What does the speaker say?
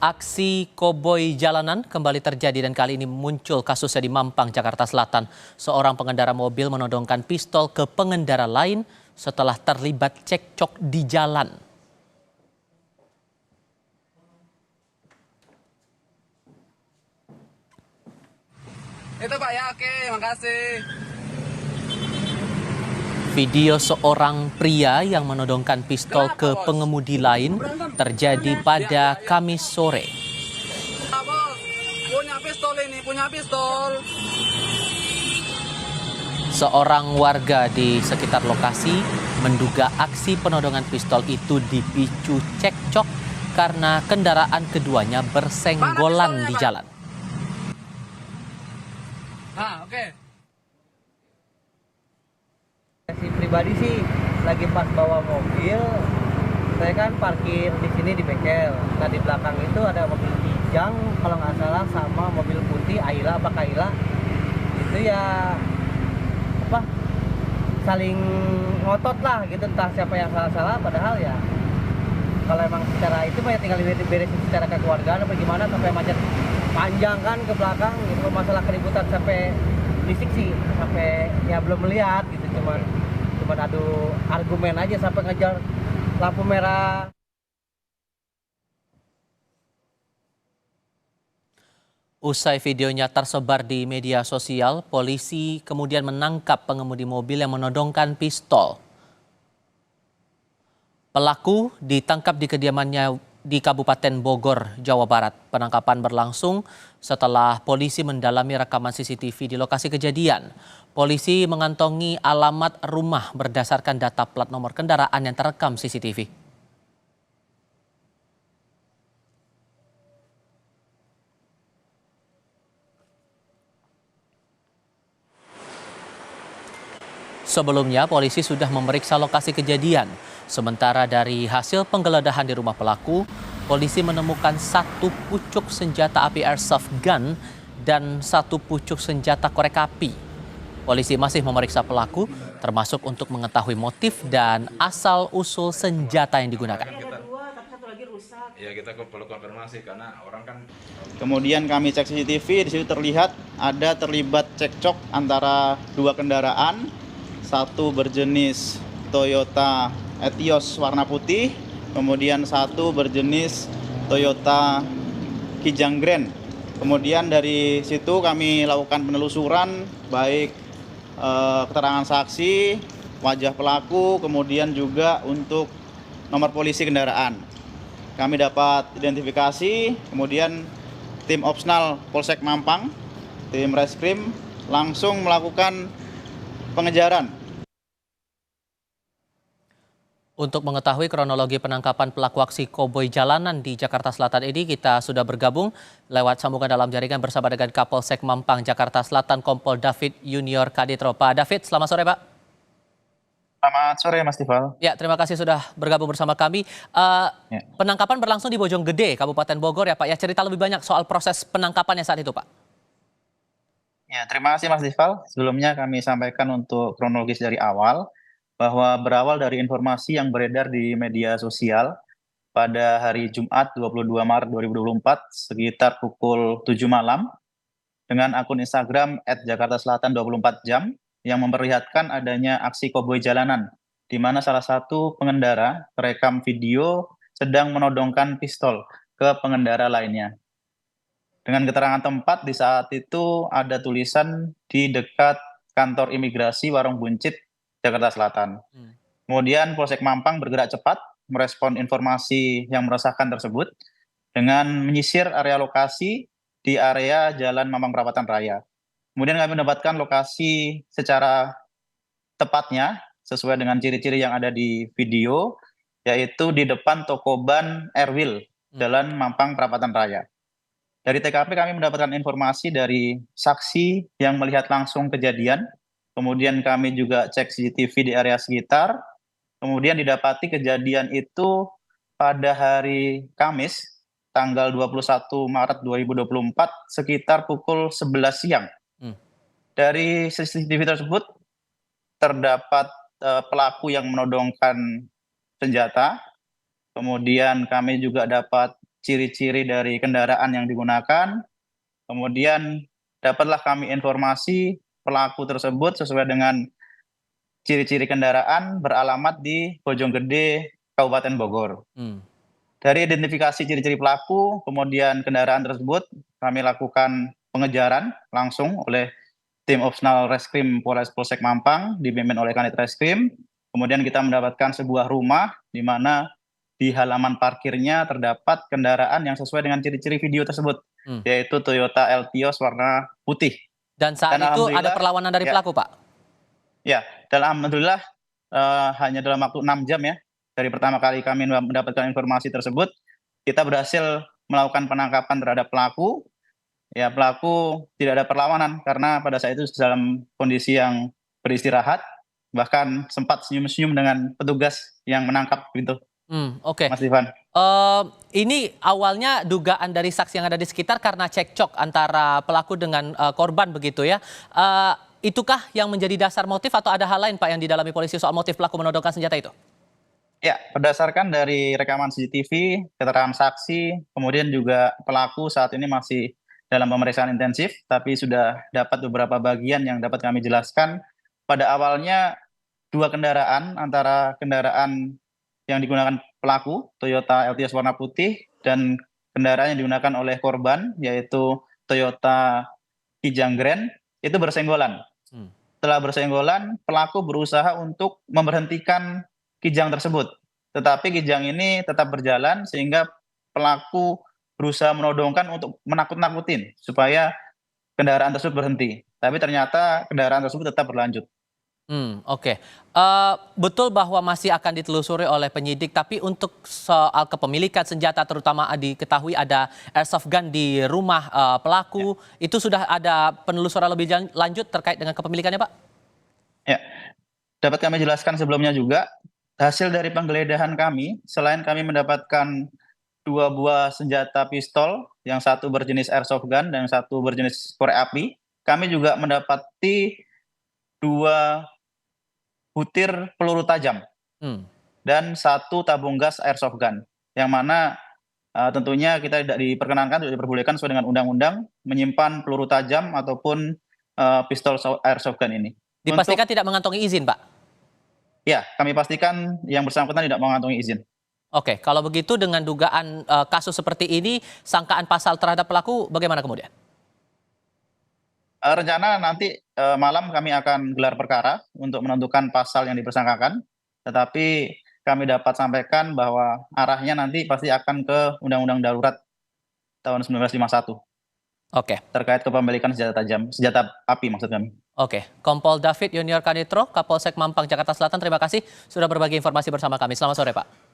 Aksi koboi jalanan kembali terjadi dan kali ini muncul kasusnya di Mampang, Jakarta Selatan. Seorang pengendara mobil menodongkan pistol ke pengendara lain setelah terlibat cekcok di jalan. Itu Pak ya, oke, makasih. Video seorang pria yang menodongkan pistol ke pengemudi lain terjadi pada Kamis sore. Bos, punya pistol ini, punya pistol. Seorang warga di sekitar lokasi menduga aksi penodongan pistol itu dipicu cekcok karena kendaraan keduanya bersenggolan di jalan. Nah, oke. Si pribadi sih lagi pas bawa mobil, saya kan parkir di sini di bengkel. Nah di belakang itu ada mobil Kijang kalau nggak salah sama mobil putih Ayla apa Kayla. Itu ya apa saling ngotot lah gitu, entah siapa yang salah-salah, padahal ya kalau emang secara itu mah ya tinggal diberesin secara kekeluargaan apa gimana, sampai macet panjang kan ke belakang gitu. Masalah keributan sampai fisik sih sampai ya belum melihat gitu, cuman adu argumen aja sampai ngejar lampu merah. Usai videonya tersebar di media sosial, polisi kemudian menangkap pengemudi mobil yang menodongkan pistol. Pelaku ditangkap di kediamannya di Kabupaten Bogor, Jawa Barat. Penangkapan berlangsung setelah polisi mendalami rekaman CCTV di lokasi kejadian. Polisi mengantongi alamat rumah berdasarkan data plat nomor kendaraan yang terekam CCTV. Sebelumnya, polisi sudah memeriksa lokasi kejadian. Sementara dari hasil penggeledahan di rumah pelaku, polisi menemukan satu pucuk senjata api airsoft gun dan satu pucuk senjata korek api. Polisi masih memeriksa pelaku, termasuk untuk mengetahui motif dan asal-usul senjata yang digunakan. Ya kita perlu konfirmasi karena orang kan. Kemudian kami cek CCTV, di situ terlihat ada terlibat cekcok antara dua kendaraan, satu berjenis Toyota Etios warna putih, kemudian satu berjenis Toyota Kijang Grand. Kemudian dari situ kami lakukan penelusuran baik keterangan saksi, wajah pelaku, kemudian juga untuk nomor polisi kendaraan. Kami dapat identifikasi, kemudian tim Opsnal Polsek Mampang, tim Reskrim langsung melakukan pengejaran. Untuk mengetahui kronologi penangkapan pelaku aksi koboi jalanan di Jakarta Selatan ini, kita sudah bergabung lewat sambungan dalam jaringan bersama dengan Kapolsek Mampang, Jakarta Selatan, Kompol David Junior Kaditro. Pak David, selamat sore Pak. Selamat sore Mas Tifal. Ya, terima kasih sudah bergabung bersama kami. Penangkapan berlangsung di Bojonggede, Kabupaten Bogor ya Pak. Ya, cerita lebih banyak soal proses penangkapannya saat itu Pak. Ya, terima kasih Mas Tifal. Sebelumnya kami sampaikan untuk kronologis dari awal, bahwa berawal dari informasi yang beredar di media sosial pada hari Jumat 22 Maret 2024 sekitar pukul 7 malam dengan akun Instagram @jakartaselatan24jam yang memperlihatkan adanya aksi koboi jalanan di mana salah satu pengendara terekam video sedang menodongkan pistol ke pengendara lainnya. Dengan keterangan tempat di saat itu ada tulisan di dekat kantor imigrasi Warung Buncit, Jakarta Selatan. Kemudian Polsek Mampang bergerak cepat merespon informasi yang meresahkan tersebut dengan menyisir area lokasi di area Jalan Mampang Perapatan Raya. Kemudian kami mendapatkan lokasi secara tepatnya sesuai dengan ciri-ciri yang ada di video, yaitu di depan toko ban Erwil, Jalan Mampang Perapatan Raya. Dari TKP kami mendapatkan informasi dari saksi yang melihat langsung kejadian. Kemudian kami juga cek CCTV di area sekitar. Kemudian didapati kejadian itu pada hari Kamis, tanggal 21 Maret 2024, sekitar pukul 11 siang. Dari CCTV tersebut, terdapat pelaku yang menodongkan senjata. Kemudian kami juga dapat ciri-ciri dari kendaraan yang digunakan. Kemudian dapatlah kami informasi pelaku tersebut sesuai dengan ciri-ciri kendaraan beralamat di Bojonggede, Kabupaten Bogor. Hmm. Dari identifikasi ciri-ciri pelaku, kemudian kendaraan tersebut, kami lakukan pengejaran langsung oleh tim Opsional Reskrim Polsek Mampang, dipimpin oleh Kanit Reskrim. Kemudian kita mendapatkan sebuah rumah, di mana di halaman parkirnya terdapat kendaraan yang sesuai dengan ciri-ciri video tersebut, yaitu Toyota Altios warna putih. Dan saat Dan itu ada alhamdulillah, perlawanan dari ya. pelaku, Pak? Ya, dan alhamdulillah hanya dalam waktu 6 jam ya, dari pertama kali kami mendapatkan informasi tersebut, kita berhasil melakukan penangkapan terhadap pelaku. Ya, pelaku tidak ada perlawanan karena pada saat itu dalam kondisi yang beristirahat, bahkan sempat senyum-senyum dengan petugas yang menangkap gitu, Oke. Mas Ivan. Ini awalnya dugaan dari saksi yang ada di sekitar karena cekcok antara pelaku dengan korban begitu ya. Itukah yang menjadi dasar motif atau ada hal lain Pak yang didalami polisi soal motif pelaku menodongkan senjata itu? Ya, berdasarkan dari rekaman CCTV, keterangan saksi, kemudian juga pelaku saat ini masih dalam pemeriksaan intensif, tapi sudah dapat beberapa bagian yang dapat kami jelaskan. Pada awalnya dua kendaraan, antara kendaraan yang digunakan pelaku, Toyota Altios warna putih, dan kendaraan yang digunakan oleh korban, yaitu Toyota Kijang Grand, itu bersenggolan. Setelah bersenggolan, pelaku berusaha untuk memberhentikan Kijang tersebut. Tetapi Kijang ini tetap berjalan sehingga pelaku berusaha menodongkan untuk menakut-nakutin supaya kendaraan tersebut berhenti. Tapi ternyata kendaraan tersebut tetap berlanjut. Oke. Betul bahwa masih akan ditelusuri oleh penyidik, tapi untuk soal kepemilikan senjata terutama diketahui ada airsoft gun di rumah pelaku, itu sudah ada penelusuran lebih lanjut terkait dengan kepemilikannya, Pak? Ya, dapat kami jelaskan sebelumnya juga, hasil dari penggeledahan kami, selain kami mendapatkan 2 buah senjata pistol, yang satu berjenis airsoft gun dan yang satu berjenis korek api, kami juga mendapati 2 butir peluru tajam dan 1 tabung gas airsoft gun, yang mana tentunya kita tidak diperkenankan, tidak diperbolehkan sesuai dengan undang-undang menyimpan peluru tajam ataupun pistol airsoft gun ini. Dipastikan tidak mengantongi izin, Pak? Ya, kami pastikan yang bersangkutan tidak mengantongi izin. Oke, kalau begitu dengan dugaan kasus seperti ini, sangkaan pasal terhadap pelaku bagaimana kemudian? Rencana nanti malam kami akan gelar perkara untuk menentukan pasal yang dipersangkakan, tetapi kami dapat sampaikan bahwa arahnya nanti pasti akan ke Undang-Undang Darurat tahun 1951 Oke. terkait kepemilikan senjata tajam, senjata api maksud kami. Oke, Kompol David Junior Kanitro, Kapolsek Mampang, Jakarta Selatan, terima kasih sudah berbagi informasi bersama kami. Selamat sore, Pak.